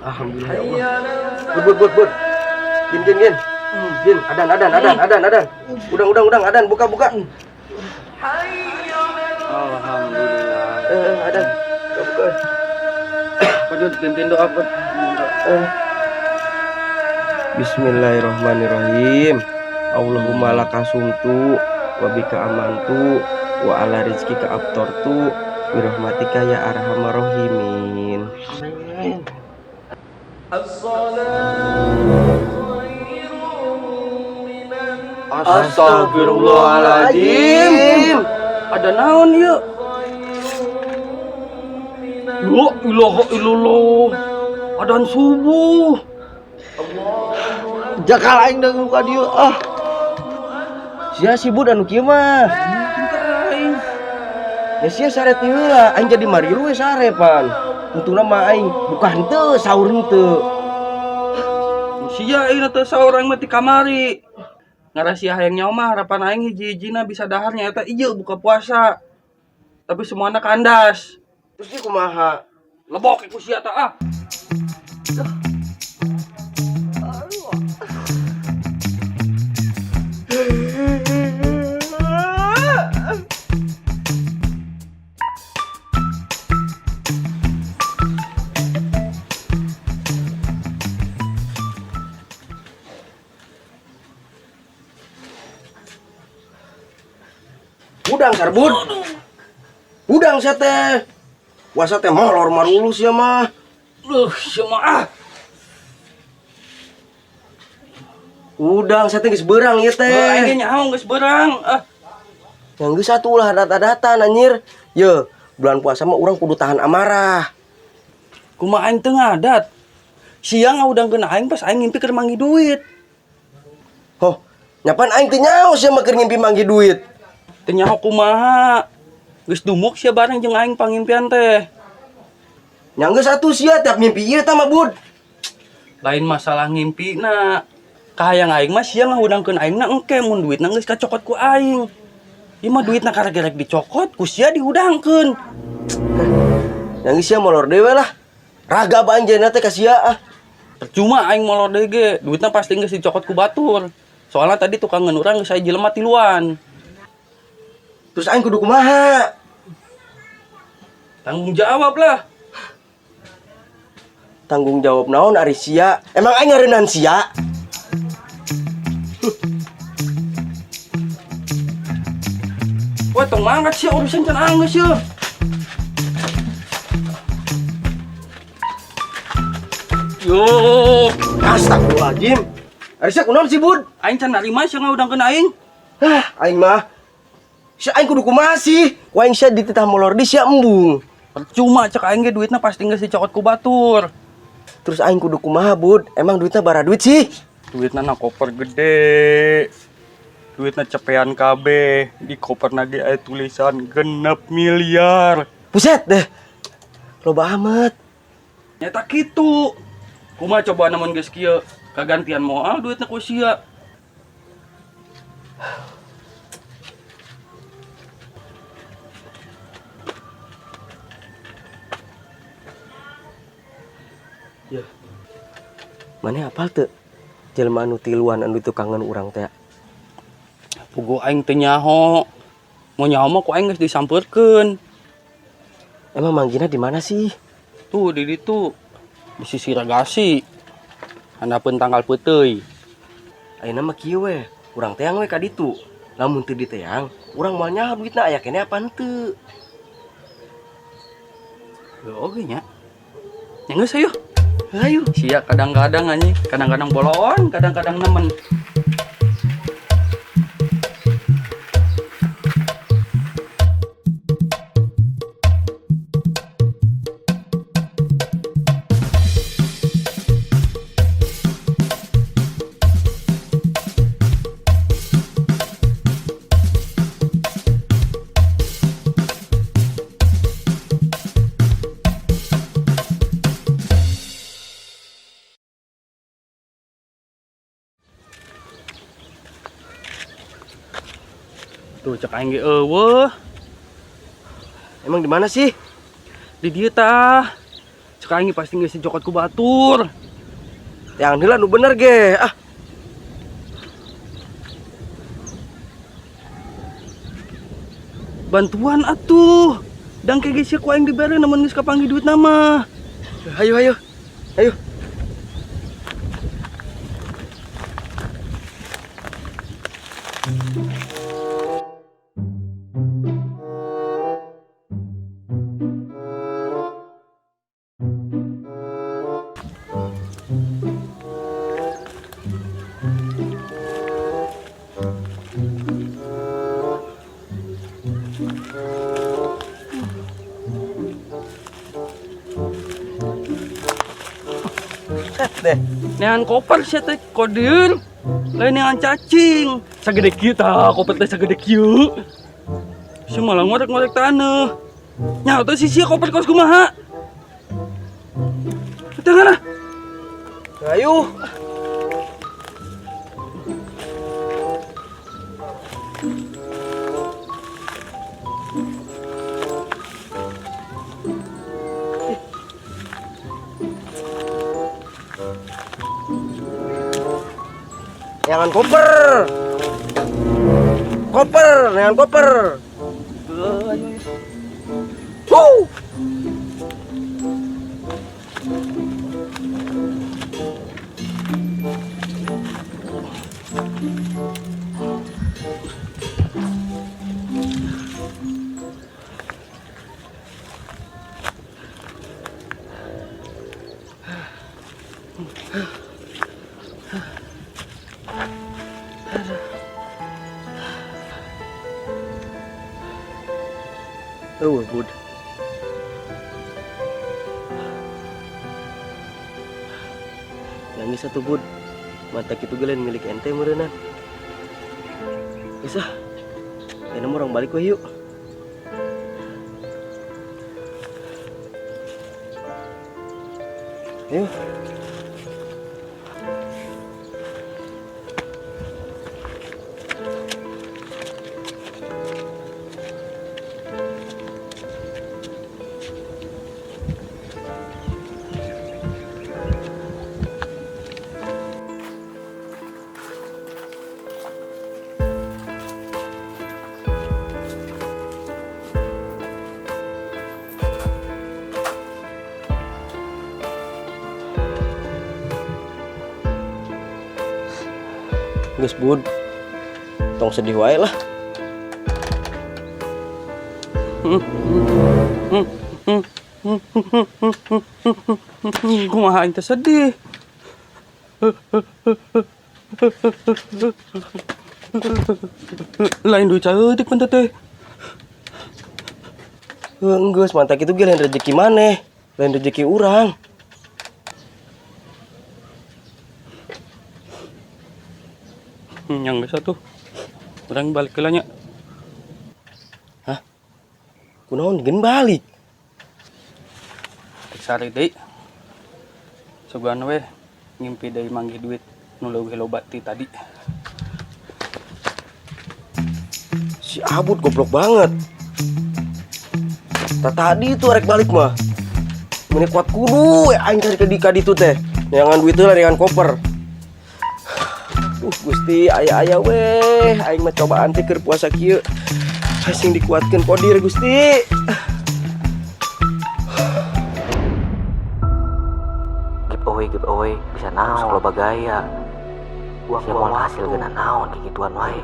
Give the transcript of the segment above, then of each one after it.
Alhamdulillah ya Allah. Bud. Gin. Gin, adan. Udang, adan, buka. Alhamdulillah. Adan. Buka. Padu pimpin doa Bud. Bismillahirrahmanirrahim. Allahumma lakasumtu wa bika amantu wa ala rizkika aftartu bi rahmatika ya arhamar rahimin. Amin. Astagfirullahaladzim. Ada naon ya? La ilaha illallah. Adan subuh. Jakal aing da muka dieu Sia si bud anu kieu mah. Ya sia saret heula, aing jadi marilu we sarepan. Untungna mah aing buka henteu saur henteu. Sia ieu teh saurang mah ti kamari. Ngarasia hayang nyawa mah harapan aing hiji-hijina bisa dahar nyaeta ieu buka puasa. Tapi semuanya kandas. Terus dia kumaha? Lebok ku sia teh ah. Udang sarbud. Udang sia teh. Puasa teh molor marulu sia mah. Sia mah ah. Udang sia teh geus beurang ieu teh. Aing nyaho geus beurang ah. Yang geus satu ulah data-data anjir. Ye, bulan puasa mah urang kudu tahan amarah. Kumaha aing teu ngadat. Siang ngaudangkeun aing pas aing ngimpi keur manggi duit. Hoh, nyapan aing teh nyaho sia mah keur ngimpi manggi duit. Teu nyaho kumaha. Geus dumuk sia bareng jeung aing pangimpian teh. Yang geus satu sia tiap mimpi ieu tah mah bud. Lain masalah ngimpina. Kahayang aing mah sia ngaudangkeun aingna engke mun duitna geus kacokot ku aing. Ieu mah duitna karek-karek dicokot ku sia dihudangkeun. Yang sia molor dewe lah. Raga banjena teh ka sia ah. Percuma aing molor deui ge, duitna pasti geus dicokot ku batur. Soalnya tadi tukang ngeunurang geus aya jelema tiluan. Terus aing kudu kumaha? Tanggung jawab lah. Tanggung jawab naon ari sia? Emang aing ngareunaan sia? Wah, tong mangkat sia urusan can anggeus ya. Yo, Astagfirullahaladzim. Ari sia kunaon si bud? aing can narima sia ngaudangkeun aing. Aing mah sia aing kudu kumaha sih? Ku aing sia dititah molor di sia embung. Percuma cek aing ge duitna pasti geus dicokot ku batur. Terus aing kudu kumaha bud? Emang duitnya bara duit sih? Duitna na koper gede. Duitna cepean kabeh. Di koperna ge aya tulisan 6 miliar. Buset deh. Loba amat. Nyata kitu. Kumaha coba namun geus kieu kagantian moal duitna ku sia. Ya. Mana apal teu? Jelema anu tiluan anu tukangan urang teh. Pugu aing teu nyaho. Mau nyaho mah ku aing geus disampeurkeun. Emang manggina di mana sih? Tuh di ditu. Di sisi Ragasi. Handapeun tanggal peuteuy. Ayeuna mah kieu we, urang teang we ka ditu. Lamun teu diteang, urang moal nyaho duitna aya keneh apa henteu? Yo oge nya. Nya geus aya. Ayo. Sia kadang-kadang anjing, kadang-kadang bolon, kadang-kadang nemen. Tuh cek aing ge eueuh. Emang di mana sih? Di dieu tah. Sekarang ini pasti ngisi cokot ku batur. Yang heula nu bener ge. Ah, Bantuan atuh. Dan kayak geus ku aing dibere namun geus kapanggih duit nama. ayo ayo. Ayo. Set deh. Nean koper sia teh kodir. Lain nean cacing. Sagede kieu tah, koper teh sagede kieu. Si malah ngorek-ngorek taneuh. Nya teh si sia koper kos kumaha? Tengah. Ayo. Jangan koper. Koper, jangan koper. Wuh. Bud. Nangis satu bud. Mata kitu gelen milik ente meureunna. Bisa. Ini orang balik we yuk. Yuk. Geus bud, tong sedih wae lah. Kumaha ente sedih? Lain duit caeutik mah teh. Geus mantak itu ge lain rezeki maneh, lain rezeki urang. Yang geus atuh. Urang balik heula nya. Hah? Kunaon gen balik? Sari deui. Sugan we ngimpi deui manggih duit nu leuwih loba ti tadi. Si Abud goblok banget. Tadi itu arek balik mah. Mene kuat kudu aing cari ke ditu teh. Jangan duit heula dengan koper. Gusti aya weh aing mah cobaan teh keur puasa kieu. Sing dikuatkeun kodir Gusti. Giveaway bisa naon kalau bagaya. Uang hasil geuna naon kikituan wae.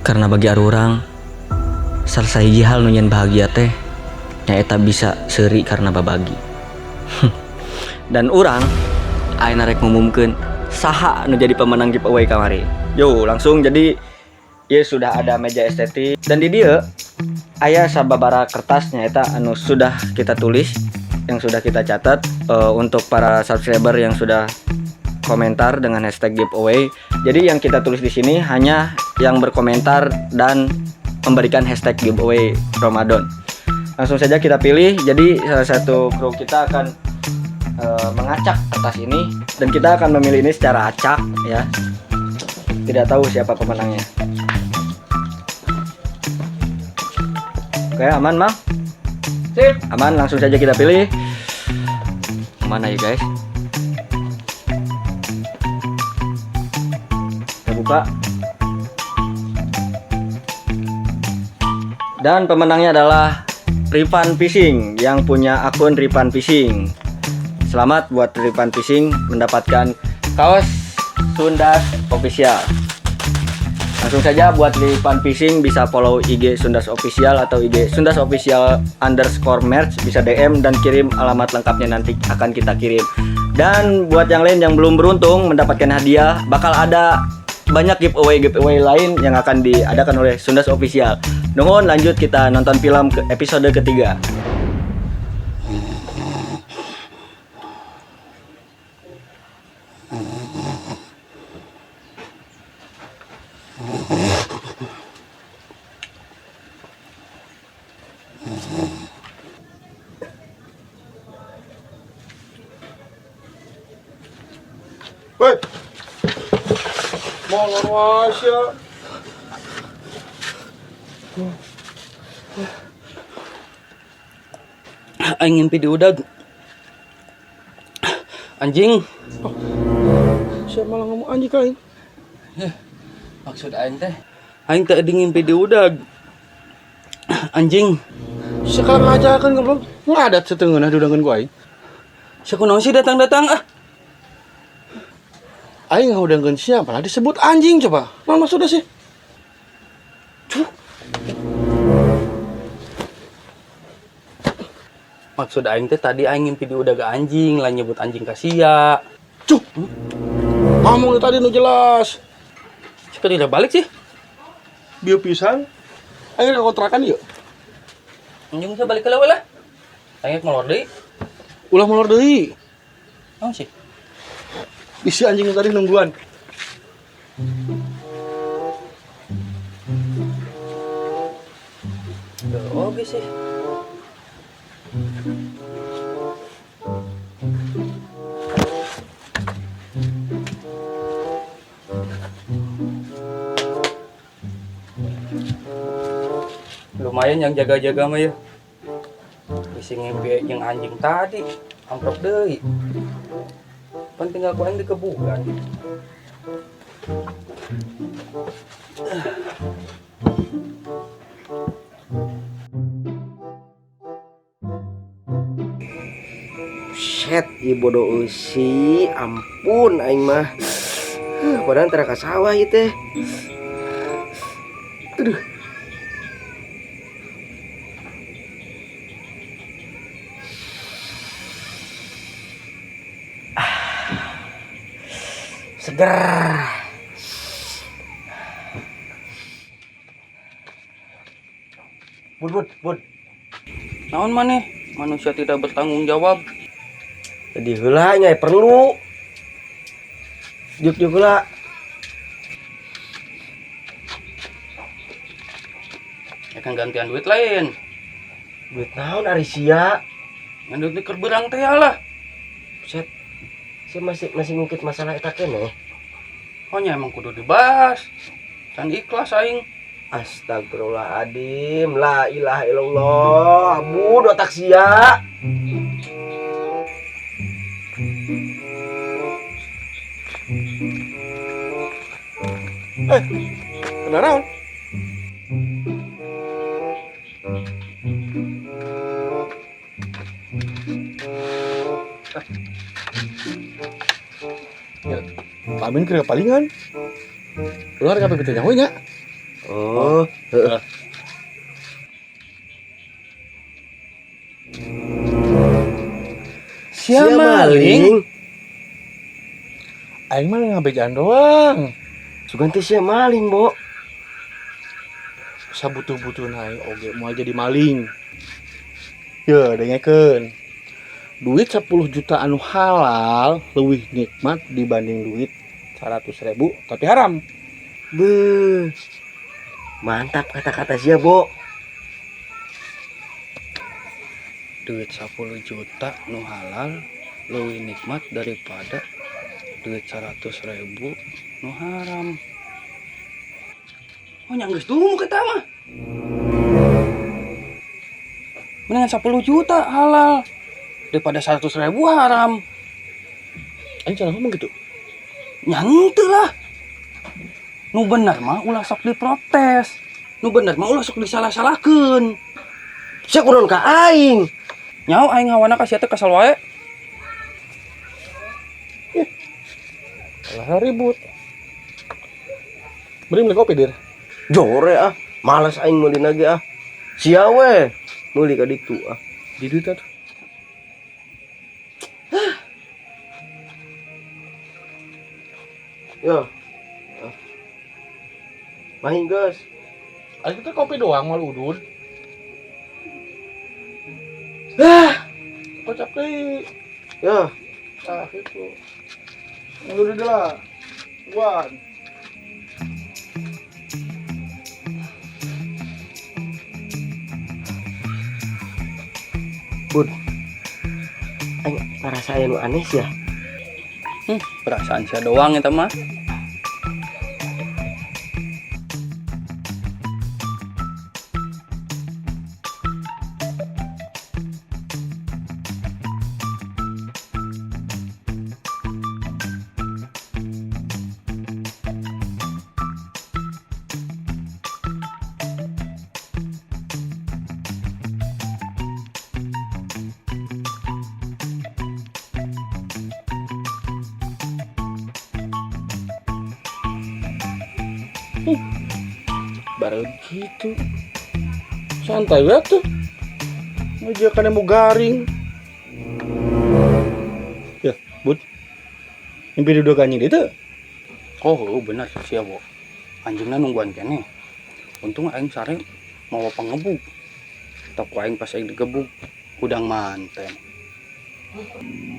Karena bagi arurang salah sahiji hal nu nyen bahagia teh nyaeta bisa seuri karena babagi. Dan urang ayeuna rek ngumumkeun saha nu jadi pemenang giveaway kamari. Yo, langsung jadi ya sudah ada meja estetik dan di dieu aya sababaraha kertas nyaeta anu sudah kita tulis, yang sudah kita catat untuk para subscriber yang sudah komentar dengan hashtag giveaway. Jadi yang kita tulis di sini hanya yang berkomentar dan memberikan hashtag giveaway Ramadan. Langsung saja kita pilih. Jadi salah satu kru kita akan mengacak kertas ini dan kita akan memilih ini secara acak ya. Tidak tahu siapa pemenangnya. Oke, aman, Mang? Sip. Aman, langsung saja kita pilih. Mana ya, guys? Kita buka. Dan pemenangnya adalah Rivan Fishing yang punya akun Rivan Fishing. Selamat buat Rivan Fishing mendapatkan kaos Sundas Official. Langsung saja buat Rivan Fishing bisa follow IG Sundas Official atau IG Sundas Official _merch, bisa DM dan kirim alamat lengkapnya, nanti akan kita kirim. Dan buat yang lain yang belum beruntung mendapatkan hadiah, bakal ada banyak giveaway lain yang akan diadakan oleh Sundas Official. Nuhun, lanjut kita nonton film ke episode ketiga. Woi, molor wasya. Aing ngimpi di udag. Anjing. Siapa malah ngomong anjing kain? Maksud aing teh, aing teh ngimpi di udag. Anjing. Sekarang aja kan ngobrol ngadat setengah di udangan gua aing. Sakunaon sih datang-datang ah. Aing ngaudangan siapa lah disebut anjing coba. Mal maksudnya sih? Cuh. Maksud aing teh tadi aing ngimpi di udag anjing, lah nyebut anjing kasia. Cuh. Ngomong tadi nu jelas. Sekali udah balik sih. Bieu pisan. Aing ke kontrakan yuk. Anjing bisa balik ke leuweul lah. Aing molor deui. Ulah molor deui. Naon sih? Isi anjing yang tadi nungguan. Oke sih. Lumayan yang jaga-jaga mah ya. Bisi ngimpi yang anjing tadi, amprok deui. Penting aku yang dikebukan. Set, ieu bodoh eusi, ampun aing mah. Padahal tara ka sawah ieu teh. Aduh. Seger. Bud. Naon maneh? Manusia tidak bertanggung jawab. Jadi heula nya perlu. Juk heula. Akan gantian duit lain. Duit naon ari sia? Ngan duit keur beurang teh lah. Set. Saya masih ngungkit masalah eta keneh. Oh nya emang kudu dibahas. Can ikhlas aing. Astagfirullahaladzim, la ilaha illallah, abu otak sia. Kenapa? Ya, pamin kira palingan. Luar kabeh bete nyawa nya. Oh, Sia maling. Aing mah ngabejaan doang. Sugan teh sia maling, Bo. Sabutuh-butuh aing oge moal jadi maling. Ya, dengekeun. Duit 10 juta anu halal leuwih nikmat dibanding duit 100.000 tapi haram. Beuh. Mantap kata-kata sia, Bo. Duit 10 juta nu halal leuwih nikmat daripada duit 100.000 nu haram. Oh nya geus dumu kita mah. Mendingan 10 juta halal daripada 100.000 haram. Aing cara ngomong gitu. Nyantu lah. Nu bener mah ulah sok diprotes. Nu bener mah ulah sok disalah-salahkeun. Sia kunaon ka aing? Nyaho aing hawana ka sia teh kesal wae. Lah ribut. Beri beli kopi, Dir. Jore ah, malas aing meuli lagi ah. Sia we, meuli ka ditu ah. Di duit atuh. Ya. Main guys. Aing teh kopi doang mal udun. Kocak deui. Ya. Ah, itu. Udah lah. Wan. Bud. Aing ngarasain nu aneh ya. Perasaan sia doang eta mah. Baru gitu. Santai banget tuh. Ngajakannya mau garing. Ya, Bud. Mimpi duduk anjing itu. Oh, bener sia, Bo. Anjingna nungguan kene. Untung aing sare mau pangebuk. Tak aing pas aing digebuk udang manten.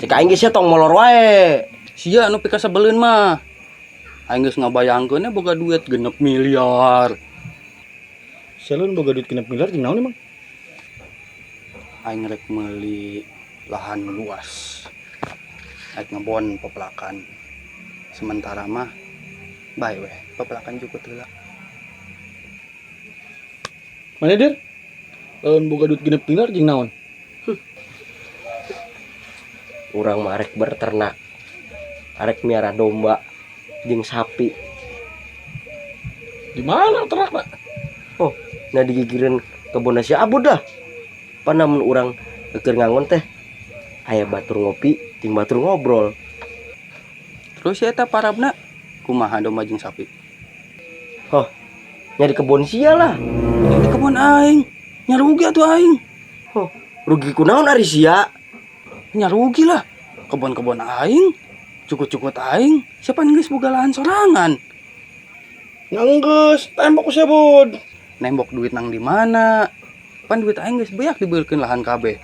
Cek aing ge sia tong molor wae. Sia anu pika sabeleun mah. Aing geus ngabayangkeun boga duit 6 miliar. Salun boga duit 6 miliar jeung naon emang? Aing rek meuli lahan luas. Aing ngebon pepelakan. Sementara mah bae weh, pepelakan cukup heula. Mana Dir? Lawan boga duit 6 miliar jeung naon? Urang mah arek berternak. Arek miara domba jeung sapi. Di mana ternakna? Oh, nah digigireun kebonna si Abud dah. Panamun urang keur ngangon teh aya batur ngopi jeung batur ngobrol. Terus eta parabna kumaha domba jeung sapi? Oh, nya di kebon sia lah. Yang di kebun aing, nya rugi atuh aing. Oh, rugi kunaon ari sia? Nya rugi lah. Kebun-kebun aing, cukut-cukut aing, siapa geus boga lahan sorangan? Nganggeus, tembok sia Bud. Nembok duit nang di mana? Pan duit aing geus beak dibeukeun lahan kabeh.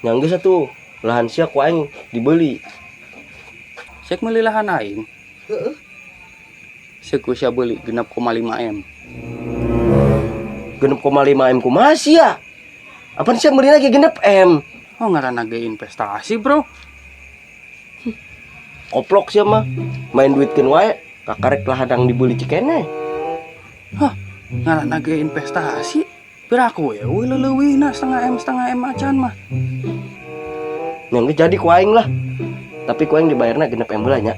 Yang geus atuh lahan sia ku aing dibeli. Sek meuli lahan aing. Heeh. Sek ku sia beuli 6,5 M. 6,5 M kumaha sia? Apaan sia meuli lagi 6 M? Oh ngaranna ge investasi, Bro. Koplok sia mah. Main duitkeun wae kakarek lahan yang dibeli cikene. Hah, ngaranna ge investasi. Piraku ya euy leuwihna setengah M acan mah. Yang jadi ku aing lah. Tapi ku aing dibayarna 6 M heula nya.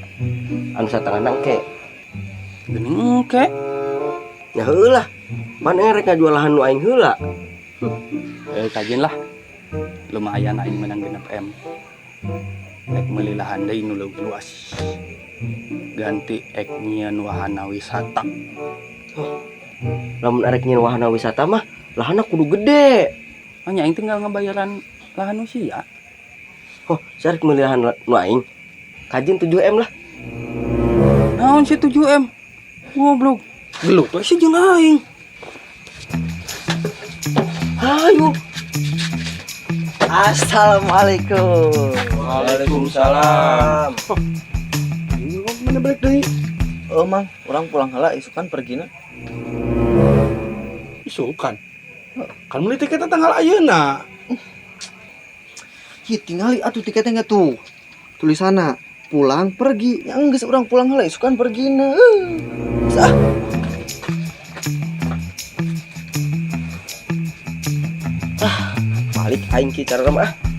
Anu satengah nangke. Geuning engke. Ya heula. Pan rek ngajual lahan nu aing heula. Kajen lah. Lumayan aing menang 6 M. Ek meuli lahan deui nu leuwih luas. Ganti ek nyieun wahana wisata. Lamun arek nyieun wahana wisata mah lahanna kudu gede. Hanya aing tinggal ngabayaran lahan usia. Oh, saya arek meuli lahan nu aing. Kajen 7 M lah. Naon sih 7 M? Goblok. Gelut we sih jeung aing. Ayo. Assalamualaikum. Waalaikumsalam. Ini kok mana balik deui? Oh mang, orang pulang heula isukan pergina. Isukan. Kan meuli tiketna tanggal ayeuna. Ki tingali atuh tiketnya tuh. Tulisanna pulang pergi. Yang geus urang pulang heula isukan pergina. Sah. balik aing ki cara mah.